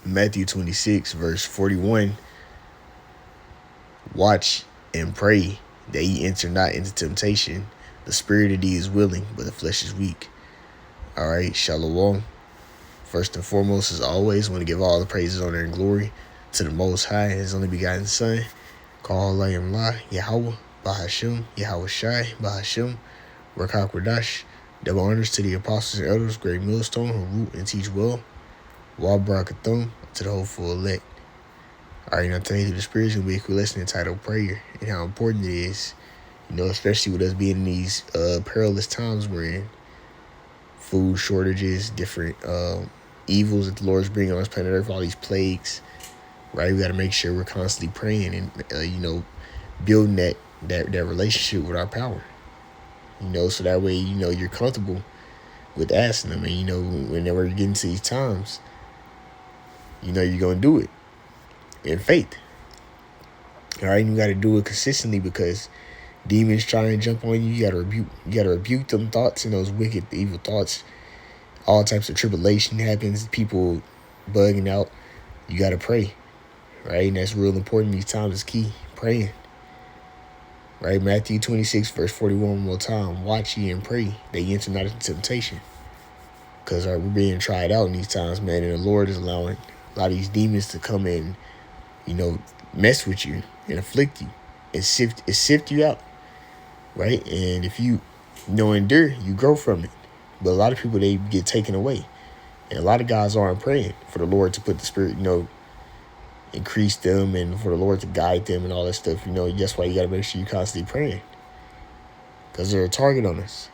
Matthew 26, verse 41. Watch and pray that ye enter not into temptation. The spirit indeed is willing, but the flesh is weak. All right, shalom. First and foremost, as always, I want to give all the praises, honor, and glory to the Most High and His only begotten Son, called Layam La, Yahweh, Bahashim, Yahweh Shai, Bahashim, Rakak Radash. Double honors to the apostles and elders, great millstone, who root and teach well. Wabarakathum, to the hopeful elect. All right, now today through the Spirit, we'll be a lesson entitled Prayer and how important it is, especially with us being in these perilous times we're in. Food shortages, different evils that the Lord's bringing on this planet Earth, all these plagues, right? We got to make sure we're constantly praying and, building that relationship with our power, so that way, you're comfortable with asking them. And, whenever you get into these times, you're going to do it in faith. All right, you got to do it consistently because demons try and jump on you. You got to rebuke them thoughts and those wicked, evil thoughts. All types of tribulation happens. People bugging out. You got to pray, right? And that's real important. These times is key. Praying, right? Matthew 26, verse 41, one more time. Watch ye and pray that ye enter not into temptation. Because we're being tried out in these times, man. And the Lord is allowing a lot of these demons to come in, mess with you and afflict you and sift you out, right? And if you endure, you grow from it. But a lot of people, they get taken away. And a lot of guys aren't praying for the Lord to put the Spirit, increase them and for the Lord to guide them and all that stuff. That's why you got to make sure you constantly praying. Because they're a target on us.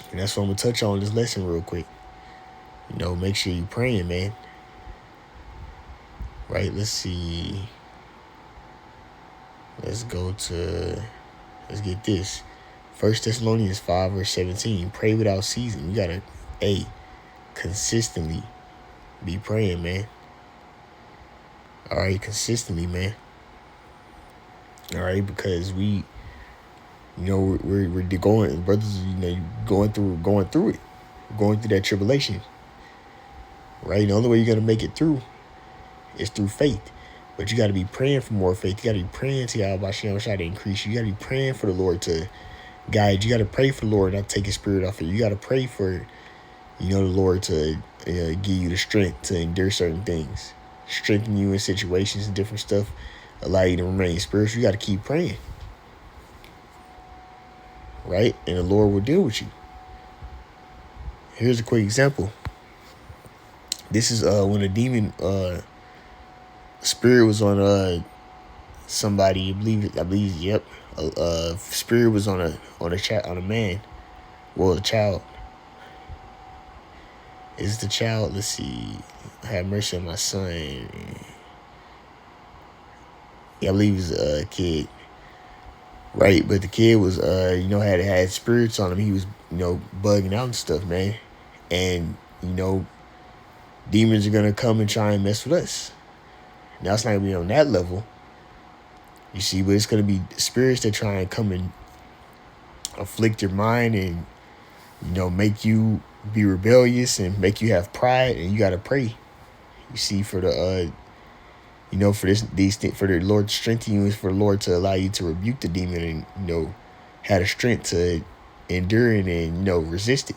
And that's what I'm going to touch on this lesson real quick. Make sure you praying, man. Right, let's see. Let's get this. 1 Thessalonians 5, verse 17. Pray without ceasing. You got to, consistently be praying, man. All right, consistently, man. All right, because we're going, brothers, going through it. Going through that tribulation. Right? The only way you're going to make it through is through faith. But you got to be praying for more faith. You got to be praying to Yahweh to increase you. You got to be praying for the Lord to guide you. You got to pray for the Lord not to take His Spirit off of you. You got to pray for, the Lord to give you the strength to endure certain things. Strengthen you in situations and different stuff. Allow you to remain spiritual. You got to keep praying. Right? And the Lord will deal with you. Here's a quick example. This is when a demon spirit was on somebody. I believe, yep. Spirit was on a man. Well, a child. Is the child? Let's see. Have mercy on my son. Yeah, I believe he's a kid. Right, but the kid was had spirits on him. He was bugging out and stuff, man. And demons are gonna come and try and mess with us. Now it's not gonna be on that level, you see, but it's gonna be spirits that try and come and afflict your mind and make you be rebellious and make you have pride, and you gotta pray. You see, for the for the Lord to strengthen you, is for the Lord to allow you to rebuke the demon and have the strength to endure it and resist it.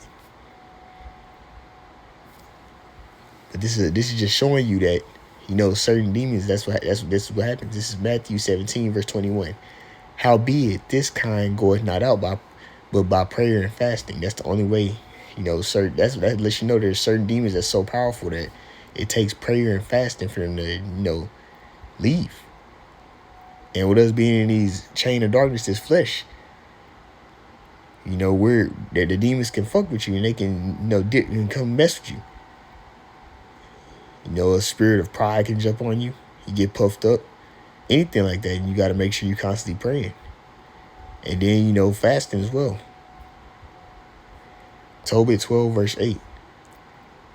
But this is just showing you that certain demons. That's what happens. This is Matthew 17, verse 21. Howbeit this kind goeth not out but by prayer and fasting. That's the only way. That lets you know there's certain demons that's so powerful that it takes prayer and fasting for them to leave. And with us being in these chain of darkness, this flesh, the demons can fuck with you and they can dip and come mess with you. A spirit of pride can jump on you. You get puffed up. Anything like that. And you got to make sure you're constantly praying. And then, fasting as well. Tobit 12, verse 8.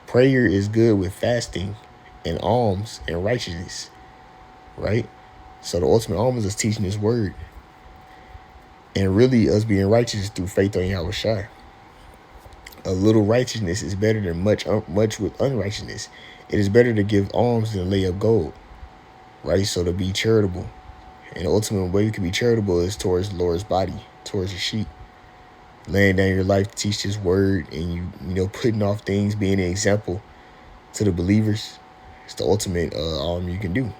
Prayer is good with fasting and alms and righteousness. Right? So the ultimate alms is teaching His word. And really us being righteous is through faith on Yahweh Shai. A little righteousness is better than much with unrighteousness. It is better to give alms than lay up gold, right? So to be charitable, and the ultimate way you can be charitable is towards the Lord's body, towards the sheep, laying down your life to teach His word, and putting off things, being an example to the believers. It's the ultimate you can do,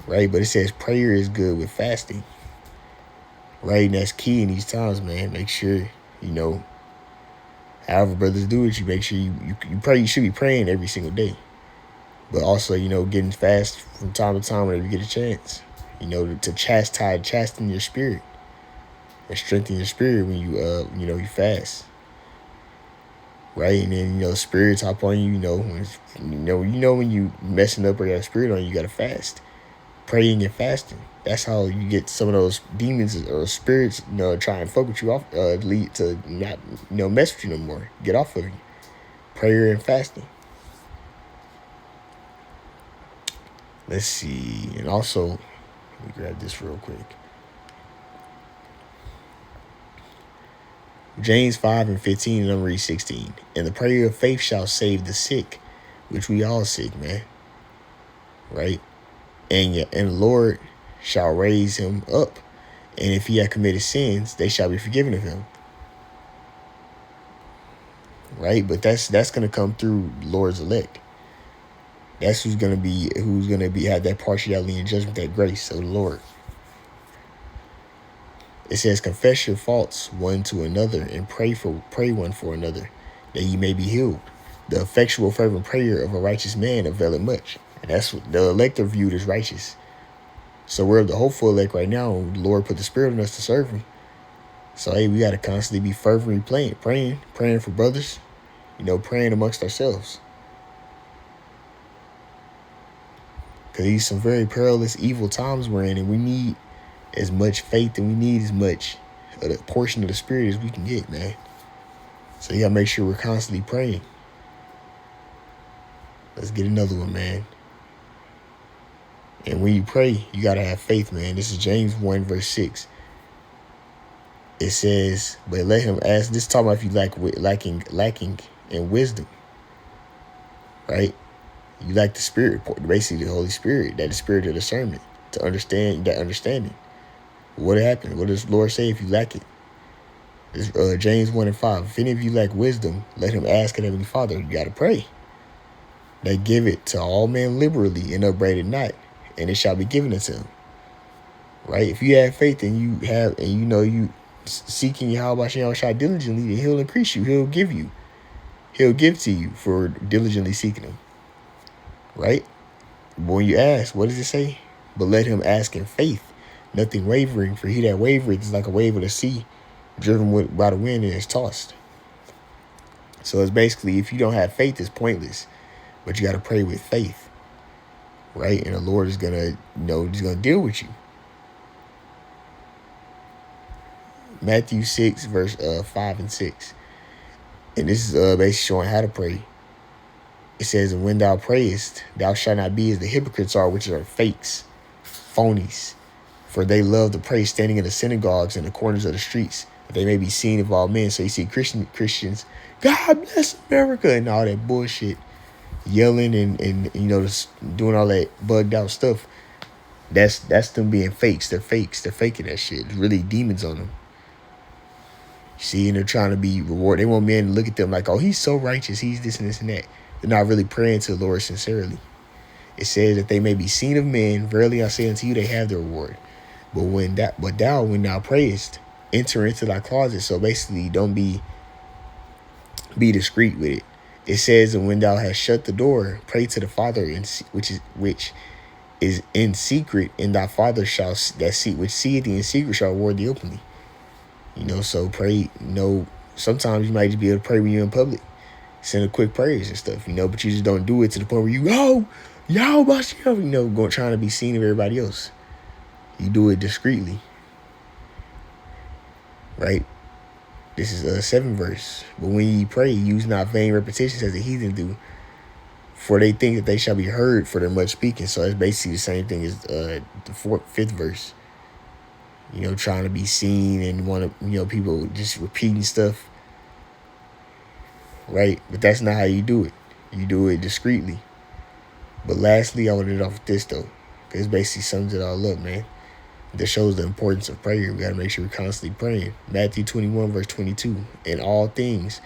right? But it says prayer is good with fasting, right? And that's key in these times, man. Make sure however brothers do it, you make sure you pray. You should be praying every single day, but also getting fast from time to time whenever you get a chance. To chasten your spirit and strengthen your spirit when you fast, right? And then spirits hop on you. When you messing up or got a spirit on you, you gotta fast, praying and fasting. That's how you get some of those demons or spirits try and fuck with you off, lead to not mess with you no more, get off of you. Prayer and fasting. Let's see, and also let me grab this real quick. James 5:15, and I'm read 16. And the prayer of faith shall save the sick, which we all sick, man. Right? And the Lord shall raise him up. And if he had committed sins, they shall be forgiven of him. Right? But that's gonna come through Lord's elect. That's who's gonna have that partiality and judgment, that grace of the Lord. It says, confess your faults one to another and pray one for another, that ye may be healed. The effectual fervent prayer of a righteous man availeth much. And that's what the elect are viewed as righteous. So we're the hopeful elect right now. The Lord put the Spirit in us to serve Him. So hey, we got to constantly be fervently praying for brothers, praying amongst ourselves. Because these some very perilous, evil times we're in, and we need as much faith and we need as much of the portion of the Spirit as we can get, man. So you gotta make sure we're constantly praying. Let's get another one, man. And when you pray, you gotta have faith, man. This is James 1 verse 6. It says, but let him ask. This is talking about if you lacking in wisdom, right? You lack the Spirit, basically the Holy Spirit, that the Spirit of discernment, to understand that understanding. What happened? What does the Lord say if you lack it? It's James 1:5. If any of you lack wisdom, let him ask of Heavenly Father. You got to pray. They give it to all men liberally and upbraided not, and it shall be given unto him. Right? If you have faith and you seeking Yahweh Shai diligently, then He'll increase you. He'll give you. He'll give to you for diligently seeking Him. Right? But when you ask, what does it say? But let him ask in faith, nothing wavering, for he that wavereth is like a wave of the sea, driven by the wind and is tossed. So it's basically, if you don't have faith, it's pointless. But you got to pray with faith, right? And the Lord is gonna, He's gonna deal with you. Matthew 6 verse 5 and 6, and this is basically showing how to pray. It says, and when thou prayest, thou shalt not be as the hypocrites are, which are fakes, phonies. For they love to pray standing in the synagogues and the corners of the streets, that they may be seen of all men. So you see Christians, God bless America, and all that bullshit, yelling and just doing all that bugged out stuff. That's them being fakes. They're fakes. They're faking that shit. There's really demons on them. See, and they're trying to be rewarded. They want men to look at them like, oh, he's so righteous. He's this and this and that. They're not really praying to the Lord sincerely. It says that they may be seen of men. Verily I say unto you, they have their reward. But when thou prayest, enter into thy closet. So basically, don't be discreet with it. It says, and when thou hast shut the door, pray to the Father which is in secret, and thy Father which seeth thee in secret shall reward thee openly. So pray. Sometimes you might just be able to pray when you're in public, send a quick prayers and stuff. But you just don't do it to the point where y'all about going trying to be seen of everybody else. You do it discreetly, right? This is a 7 verse. But when ye pray, use not vain repetitions as the heathen do, for they think that they shall be heard for their much speaking. So it's basically the same thing as the 5th verse. Trying to be seen and want to, people just repeating stuff. right? But that's not how you do it. You do it discreetly. But lastly, I want to end off with this, though, because it basically sums it all up, man. That shows the importance of prayer. We got to make sure we're constantly praying. Matthew 21, verse 22. In all things,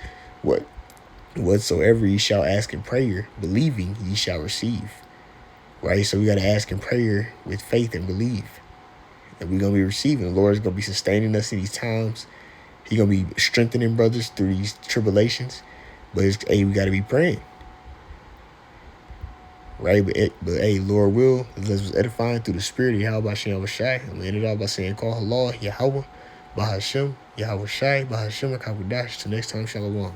whatsoever ye shall ask in prayer, believing ye shall receive. Right? So we got to ask in prayer with faith and believe. And we're going to be receiving. The Lord is going to be sustaining us in these times. He's going to be strengthening brothers through these tribulations. But we got to be praying. Right? But hey, Lord will, this was edifying through the spirit of Yahweh Shem Shai. I'm going to end it off by saying, call Allah, Yahweh, Bahashem, Yahweh Shai, Bahashem, Akakudash. Till next time, Shalom.